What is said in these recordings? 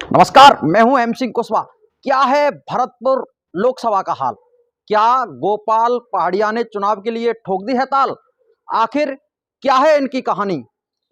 नमस्कार, मैं हूं एम सिंह कुशवाहा। क्या है भरतपुर लोकसभा का हाल? क्या गोपाल पहाड़िया ने चुनाव के लिए ठोक दी है ताल? आखिर क्या है इनकी कहानी?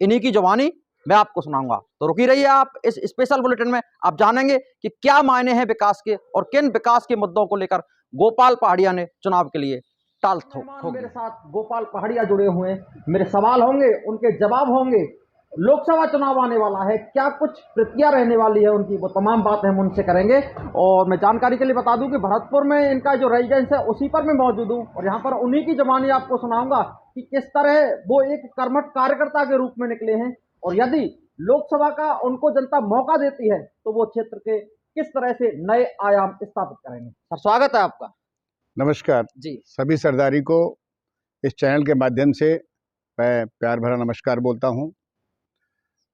इन्हीं की जुबानी मैं आपको सुनाऊंगा, तो रुकी रहिए आप इस स्पेशल बुलेटिन में। आप जानेंगे कि क्या मायने हैं विकास के और किन विकास के मुद्दों को लेकर गोपाल पहाड़िया ने चुनाव के लिए ताल ठोक। मेरे साथ गोपाल पहाड़िया जुड़े हुए हैं। मेरे सवाल होंगे, उनके जवाब होंगे। लोकसभा चुनाव आने वाला है, क्या कुछ प्रतिक्रिया रहने वाली है उनकी, वो तमाम बातें हम उनसे करेंगे। और मैं जानकारी के लिए बता दूं कि भरतपुर में इनका जो रेजिडेंस है उसी पर मैं मौजूद हूं और यहां पर उन्हीं की जुबानी आपको सुनाऊंगा कि किस तरह वो एक कर्मठ कार्यकर्ता के रूप में निकले हैं और यदि लोकसभा का उनको जनता मौका देती है तो वो क्षेत्र के किस तरह से नए आयाम स्थापित करेंगे। सर, स्वागत है आपका। नमस्कार जी। सभी सरदारी को इस चैनल के माध्यम से मैं प्यार भरा नमस्कार बोलता हूं।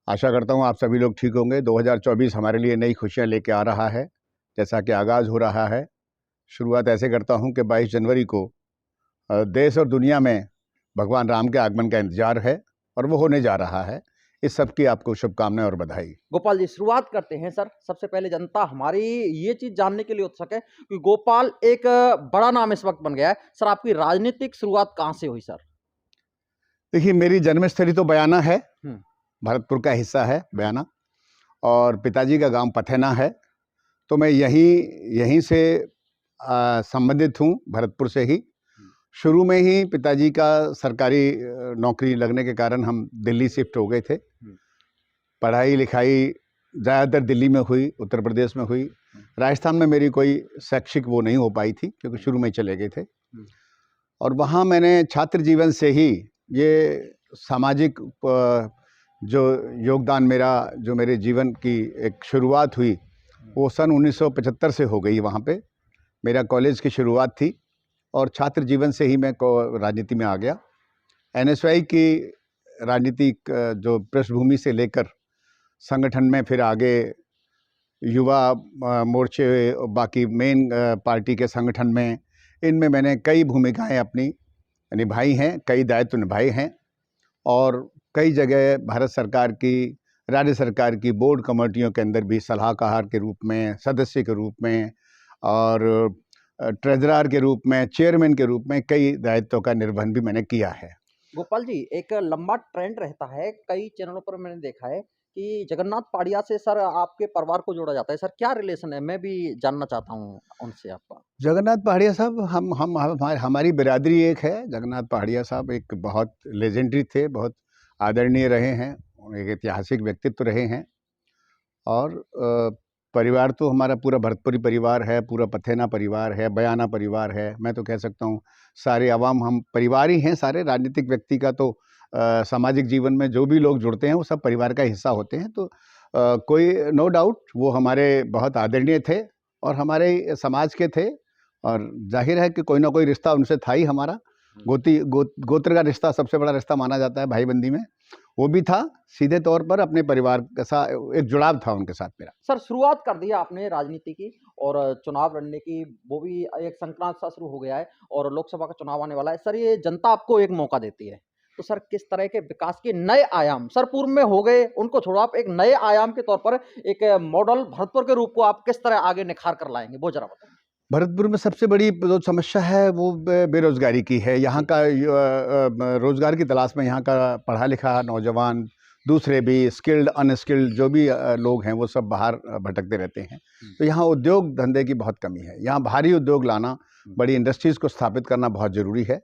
आशा करता हूं आप सभी लोग ठीक होंगे। 2024 हमारे लिए नई खुशियां लेके आ रहा है। जैसा कि आगाज़ हो रहा है, शुरुआत ऐसे करता हूं कि 22 जनवरी को देश और दुनिया में भगवान राम के आगमन का इंतजार है और वो होने जा रहा है। इस सब की आपको शुभकामनाएं और बधाई। गोपाल जी, शुरुआत करते हैं। सर, सबसे पहले जनता हमारी ये चीज जानने के लिए उत्सुक है कि गोपाल एक बड़ा नाम इस वक्त बन गया है। सर, आपकी राजनीतिक शुरुआत कहां से हुई सर? देखिए, मेरी जन्मस्थली तो बयाना है, भरतपुर का हिस्सा है बयाना, और पिताजी का गांव पथेना है। तो मैं यहीं से संबंधित हूँ, भरतपुर से ही। शुरू में ही पिताजी का सरकारी नौकरी लगने के कारण हम दिल्ली शिफ्ट हो गए थे। पढ़ाई लिखाई ज़्यादातर दिल्ली में हुई, उत्तर प्रदेश में हुई। राजस्थान में मेरी कोई शैक्षिक वो नहीं हो पाई थी क्योंकि शुरू में चले गए थे। और वहाँ मैंने छात्र जीवन से ही ये सामाजिक जो योगदान जो मेरे जीवन की एक शुरुआत हुई, वो सन 1975 से हो गई। वहाँ पे मेरा कॉलेज की शुरुआत थी और छात्र जीवन से ही मैं राजनीति में आ गया। एनएसयूआई की राजनीतिक जो पृष्ठभूमि से लेकर संगठन में, फिर आगे युवा मोर्चे, बाकी मेन पार्टी के संगठन में, इनमें मैंने कई भूमिकाएं अपनी निभाई हैं, कई दायित्व निभाए हैं। और कई जगह भारत सरकार की, राज्य सरकार की बोर्ड कमेटियों के अंदर भी सलाहकार के रूप में, सदस्य के रूप में और ट्रेजरर के रूप में, चेयरमैन के रूप में कई दायित्वों का निर्वहन भी मैंने किया है। गोपाल जी, एक लंबा ट्रेंड रहता है, कई चैनलों पर मैंने देखा है कि जगन्नाथ पहाड़िया से सर आपके परिवार को जोड़ा जाता है। सर, क्या रिलेशन है? मैं भी जानना चाहता हूँ उनसे आपका। जगन्नाथ पहाड़िया साहब, हमारी बिरादरी एक है। जगन्नाथ पहाड़िया साहब एक बहुत लेजेंडरी थे, बहुत आदरणीय रहे हैं, एक ऐतिहासिक व्यक्तित्व रहे हैं। और परिवार तो हमारा पूरा भरतपुरी परिवार है, पूरा पथेना परिवार है, बयाना परिवार है। मैं तो कह सकता हूँ सारे अवाम हम परिवार ही हैं। सारे राजनीतिक व्यक्ति का तो सामाजिक जीवन में जो भी लोग जुड़ते हैं वो सब परिवार का हिस्सा होते हैं। तो कोई नो डाउट वो हमारे बहुत आदरणीय थे और हमारे समाज के थे, और जाहिर है कि कोई ना कोई रिश्ता उनसे था ही हमारा। गोत्र का रिश्ता सबसे बड़ा रिश्ता माना जाता है भाईबंदी में, वो भी था। सीधे तौर पर अपने परिवार के साथ एक जुड़ाव था उनके साथ मेरा। सर, शुरुआत कर दी आपने राजनीति की और चुनाव लड़ने की, वो भी एक संक्रांत सा शुरू हो गया है और लोकसभा का चुनाव आने वाला है। सर, ये जनता आपको एक मौका देती है, तो सर किस तरह के विकास के नए आयाम, सर पूर्व में हो गए उनको छोड़ो, आप एक नए आयाम के तौर पर एक मॉडल भरतपुर के रूप को आप किस तरह आगे निखार कर लाएंगे, वो जरा बताएं। भरतपुर में सबसे बड़ी जो समस्या है वो बेरोजगारी की है। यहाँ का रोजगार की तलाश में यहाँ का पढ़ा लिखा नौजवान, दूसरे भी स्किल्ड अनस्किल्ड जो भी लोग हैं वो सब बाहर भटकते रहते हैं। तो यहाँ उद्योग धंधे की बहुत कमी है। यहाँ भारी उद्योग लाना, बड़ी इंडस्ट्रीज़ को स्थापित करना बहुत ज़रूरी है।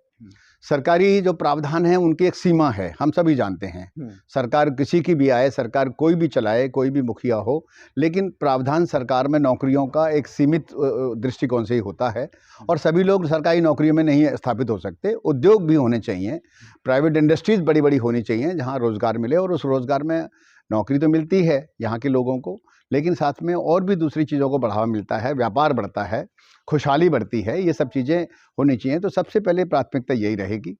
सरकारी जो प्रावधान है उनकी एक सीमा है, हम सभी जानते हैं। सरकार किसी की भी आए, सरकार कोई भी चलाए, कोई भी मुखिया हो, लेकिन प्रावधान सरकार में नौकरियों का एक सीमित दृष्टिकोण से ही होता है और सभी लोग सरकारी नौकरियों में नहीं स्थापित हो सकते। उद्योग भी होने चाहिए, प्राइवेट इंडस्ट्रीज बड़ी बड़ी होनी चाहिए जहाँ रोज़गार मिले, और उस रोज़गार में नौकरी तो मिलती है यहाँ के लोगों को, लेकिन साथ में और भी दूसरी चीज़ों को बढ़ावा मिलता है, व्यापार बढ़ता है, खुशहाली बढ़ती है। ये सब चीज़ें होनी चाहिए। तो सबसे पहले प्राथमिकता यही रहेगी।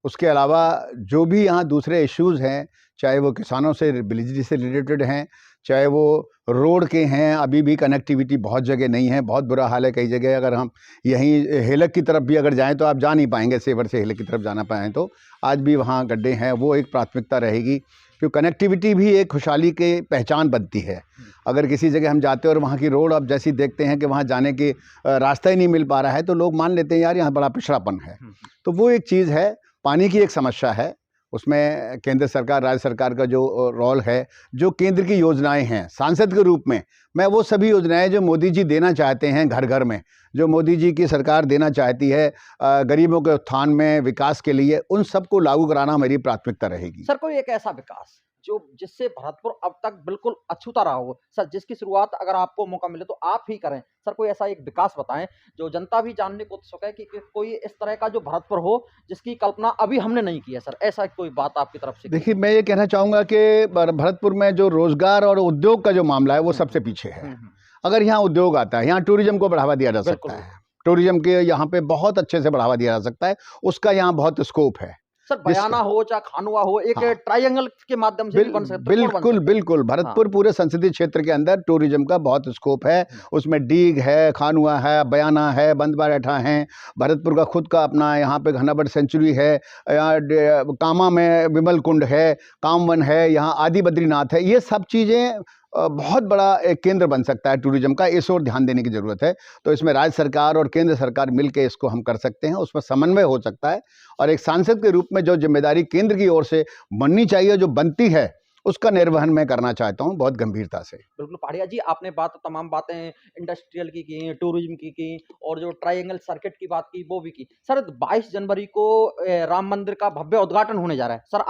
उसके अलावा जो भी यहाँ दूसरे इश्यूज़ हैं, चाहे वो किसानों से, बिजली से रिलेटेड हैं, चाहे वो रोड के हैं, अभी भी कनेक्टिविटी बहुत जगह नहीं है, बहुत बुरा हाल है कई जगह। अगर हम यहीं हेलक की तरफ भी अगर जाएं तो आप जा नहीं पाएंगे, सेवर से हेलक की तरफ जाना पाएँ तो आज भी वहाँ गड्ढे हैं। वो एक प्राथमिकता रहेगी क्योंकि कनेक्टिविटी भी एक खुशहाली की पहचान बनती है। अगर किसी जगह हम जाते हैं और वहाँ की रोड अब जैसी देखते हैं कि वहाँ जाने के रास्ता ही नहीं मिल पा रहा है, तो लोग मान लेते हैं यार यहाँ बड़ा पिछड़ापन है। तो वो एक चीज़ है, पानी की एक समस्या है, उसमें केंद्र सरकार, राज्य सरकार का जो रोल है, जो केंद्र की योजनाएं हैं, सांसद के रूप में मैं वो सभी योजनाएं जो मोदी जी देना चाहते हैं घर घर में, जो मोदी जी की सरकार देना चाहती है गरीबों के उत्थान में, विकास के लिए, उन सबको लागू कराना मेरी प्राथमिकता रहेगी। सर कोई एक ऐसा विकास जो जिससे भरतपुर अब तक बिल्कुल अछूता रहा हो सर, जिसकी शुरुआत अगर आपको मौका मिले तो आप ही करें सर, कोई ऐसा एक विकास बताएं जो जनता भी जानने को उत्सुक है कि कोई इस तरह का जो भरतपुर हो जिसकी कल्पना अभी हमने नहीं की है सर, ऐसा कोई बात आपकी तरफ से? देखिए, मैं ये कहना चाहूँगा कि भरतपुर में जो रोजगार और उद्योग का जो मामला है वो सबसे पीछे है। अगर यहाँ उद्योग आता है, यहाँ टूरिज्म को बढ़ावा दिया जा सकता है, टूरिज्म के यहाँ पे बहुत अच्छे से बढ़ावा दिया जा सकता है, उसका यहाँ बहुत स्कोप है। सर बयाना हो चाहे खानुआ हो, एक ट्रायंगल के माध्यम से भी बन सकता है। बिल्कुल बिल्कुल, भरतपुर पूरे संसदीय क्षेत्र के अंदर टूरिज्म का बहुत स्कोप है। उसमें डीग है, खानुआ है, बयाना है, बंदबारेठा है, भरतपुर का खुद का अपना यहाँ पे घना बर्ड सेंचुरी है, यहाँ कामा में विमल कुंड है, कामवन है, यहाँ आदि बद्रीनाथ है। ये सब चीज़ें बहुत बड़ा एक केंद्र बन सकता है टूरिज्म का, इस ओर ध्यान देने की ज़रूरत है। तो इसमें राज्य सरकार और केंद्र सरकार मिलकर इसको हम कर सकते हैं, उसमें समन्वय हो सकता है। और एक सांसद के रूप में जो जिम्मेदारी केंद्र की ओर से बननी चाहिए, जो बनती है, उसका निर्वहन मैं करना चाहता हूं बहुत गंभीरता से। बिल्कुल पहाड़िया जी, आपने तमाम बातें इंडस्ट्रियल की, टूरिज्म की और जो ट्रायंगल सर्किट की बात की वो भी की। सर 22 जनवरी को राम मंदिर का भव्य उद्घाटन होने जा रहा है सर,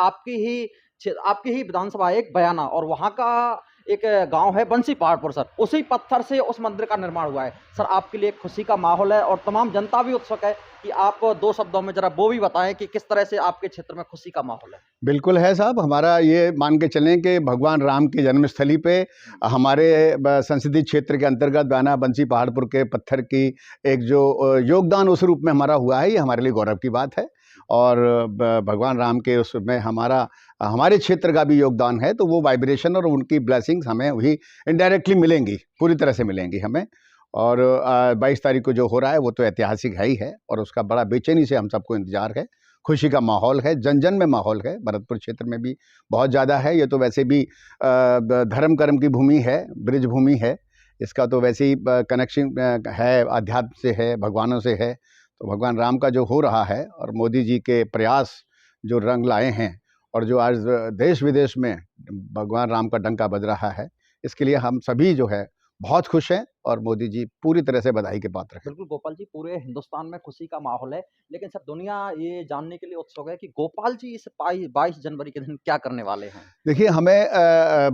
आपकी ही विधानसभा एक बयाना और वहाँ का एक गांव है बंसी पहाड़पुर सर, उसी पत्थर से उस मंदिर का निर्माण हुआ है सर। आपके लिए खुशी का माहौल है और तमाम जनता भी उत्सुक है कि आप 2 शब्दों में जरा वो भी बताएं कि किस तरह से आपके क्षेत्र में खुशी का माहौल है। बिल्कुल है साहब, हमारा ये मान के चलें कि भगवान राम की जन्मस्थली पे हमारे संसदीय क्षेत्र के अंतर्गत बयाना बंसी पहाड़पुर के पत्थर की एक जो योगदान उस रूप में हमारा हुआ है, ये हमारे लिए गौरव की बात है। और भगवान राम के उसमें हमारे क्षेत्र का भी योगदान है, तो वो वाइब्रेशन और उनकी ब्लेसिंग्स हमें वही इनडायरेक्टली मिलेंगी, पूरी तरह से मिलेंगी हमें। और 22 तारीख को जो हो रहा है वो तो ऐतिहासिक है ही है, और उसका बड़ा बेचैनी से हम सबको इंतजार है। खुशी का माहौल है, जन जन में माहौल है, भरतपुर क्षेत्र में भी बहुत ज़्यादा है। ये तो वैसे भी धर्म कर्म की भूमि है, ब्रिज भूमि है, इसका तो वैसे ही कनेक्शन है, अध्यात्म से है, भगवानों से है। तो भगवान राम का जो हो रहा है और मोदी जी के प्रयास जो रंग लाए हैं और जो आज देश विदेश में भगवान राम का डंका बज रहा है, इसके लिए हम सभी जो है बहुत खुश हैं और मोदी जी पूरी तरह से बधाई के पात्र हैं। बिल्कुल गोपाल जी, पूरे हिंदुस्तान में खुशी का माहौल है, लेकिन सब दुनिया ये जानने के लिए उत्सुक है कि गोपाल जी इस 22 जनवरी के दिन क्या करने वाले हैं। देखिए, हमें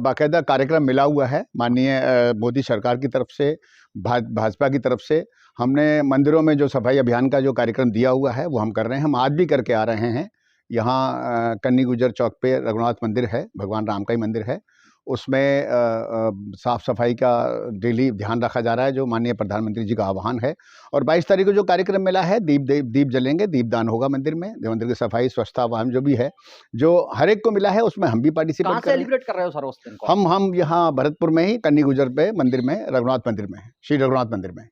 बाकायदा कार्यक्रम मिला हुआ है माननीय मोदी सरकार की तरफ से, भाजपा की तरफ से। हमने मंदिरों में जो सफाई अभियान का जो कार्यक्रम दिया हुआ है वो हम कर रहे हैं, हम आज भी करके आ रहे हैं। यहाँ कन्नी गुजर चौक पे रघुनाथ मंदिर है, भगवान राम का ही मंदिर है, उसमें साफ़ सफाई का डेली ध्यान रखा जा रहा है, जो माननीय प्रधानमंत्री जी का आह्वान है। और 22 तारीख को जो कार्यक्रम मिला है, दीप जलेंगे, दीपदान होगा मंदिर में, मंदिर की सफाई स्वच्छता वाहन जो भी है, जो हर एक को मिला है, उसमें हम भी पार्टिसिपेट कर सेलिब्रेट कर रहे हो सर उस दिन को? हम यहाँ भरतपुर में ही कन्नी गुजर पे मंदिर में, रघुनाथ मंदिर में, श्री रघुनाथ मंदिर में।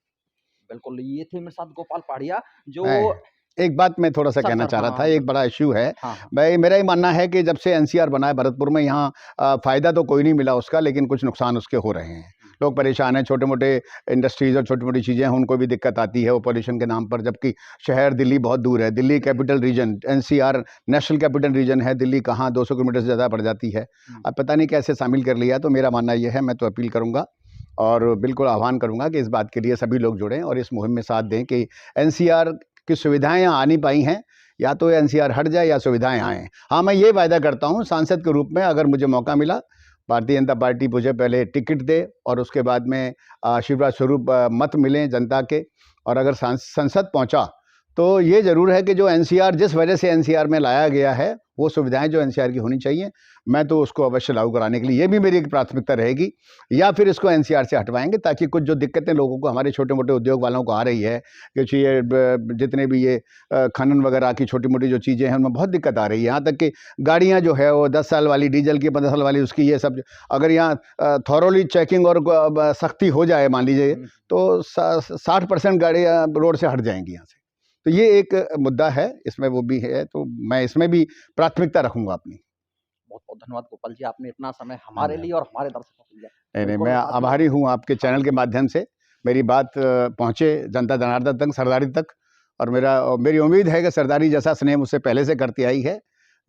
बिल्कुल, ये थे मेरे साथ गोपाल पहाड़िया जो एक बात मैं थोड़ा सा कहना चाह रहा था, एक बड़ा इश्यू है। मेरा ही मानना है कि जब से एनसीआर बना है भरतपुर में, यहाँ फ़ायदा तो कोई नहीं मिला उसका, लेकिन कुछ नुकसान उसके हो रहे हैं। लोग परेशान हैं, छोटे मोटे इंडस्ट्रीज़ और छोटी मोटी चीज़ें हैं, उनको भी दिक्कत आती है वो पॉल्यूशन के नाम पर, जबकि शहर दिल्ली बहुत दूर है। Delhi capital region, NCR national capital region है, दिल्ली कहाँ 200 किलोमीटर से ज़्यादा पड़ जाती है। अब पता नहीं कैसे शामिल कर लिया। तो मेरा मानना ये है, मैं तो अपील करूँगा और बिल्कुल आह्वान करूँगा कि इस बात के लिए सभी लोग जुड़ें और इस मुहिम में साथ दें कि एनसीआर की सुविधाएं यहाँ आ नहीं पाई हैं, या तो एनसीआर हट जाए या सुविधाएं आएँ। हाँ, मैं ये वायदा करता हूँ सांसद के रूप में, अगर मुझे मौका मिला, भारतीय जनता पार्टी मुझे पहले टिकट दे और उसके बाद में आशीर्वाद स्वरूप मत मिलें जनता के, और अगर संसद पहुँचा तो ये ज़रूर है कि जो एनसीआर, जिस वजह से एनसीआर में लाया गया है, वो सुविधाएं जो एनसीआर की होनी चाहिए, मैं तो उसको अवश्य लागू कराने के लिए, ये भी मेरी एक प्राथमिकता रहेगी। या फिर इसको एनसीआर से हटवाएंगे, ताकि कुछ जो दिक्कतें लोगों को, हमारे छोटे मोटे उद्योग वालों को आ रही है, क्योंकि ये जितने भी ये खनन वगैरह की छोटी मोटी जो चीज़ें हैं, उनमें बहुत दिक्कत आ रही है। यहाँ तक कि गाड़ियाँ जो है वो 10 साल वाली डीजल की, 15 साल वाली उसकी, ये सब अगर यहाँ थॉरोली चेकिंग और सख्ती हो जाए, मान लीजिए, तो 60% गाड़ियाँ रोड से हट जाएंगी यहाँ से। तो ये एक मुद्दा है, इसमें वो भी है, तो मैं इसमें भी प्राथमिकता रखूंगा अपनी। बहुत बहुत धन्यवाद गोपाल जी, आपने इतना समय हमारे लिए और हमारे दर्शकों के लिए। नहीं नहीं, बिल्कुल मैं साथियों, आभारी हूँ आपके चैनल के माध्यम से मेरी बात पहुँचे जनता जनार्दन तक, सरदारी तक। और मेरी उम्मीद है कि सरदारी जैसा स्नेह मुझसे पहले से करती आई है,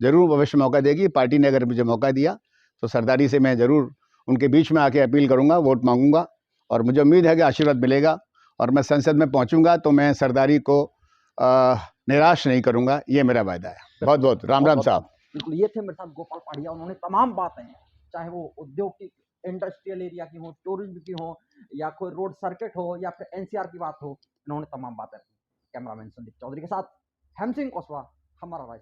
ज़रूर भविष्य मौका देगी। पार्टी ने अगर मुझे मौका दिया तो सरदारी से मैं ज़रूर उनके बीच में आके अपील करूँगा, वोट मांगूंगा, और मुझे उम्मीद है कि आशीर्वाद मिलेगा। और मैं संसद में पहुँचूंगा तो मैं सरदारी को निराश नहीं करूँगा, ये मेरा वायदा है। बहुत बहुत राम राम साहब। बिल्कुल, ये थे मेरे साथ गोपाल पहाड़िया। उन्होंने तमाम बातें, चाहे वो उद्योग की, इंडस्ट्रियल एरिया की हो, टूरिज्म की हो, या कोई रोड सर्किट हो, या फिर एनसीआर की बात हो, इन्होंने तमाम बातें रखी। कैमरामैन संदीप चौधरी के साथ हेम सिंह कोसवा, हमारा राइस।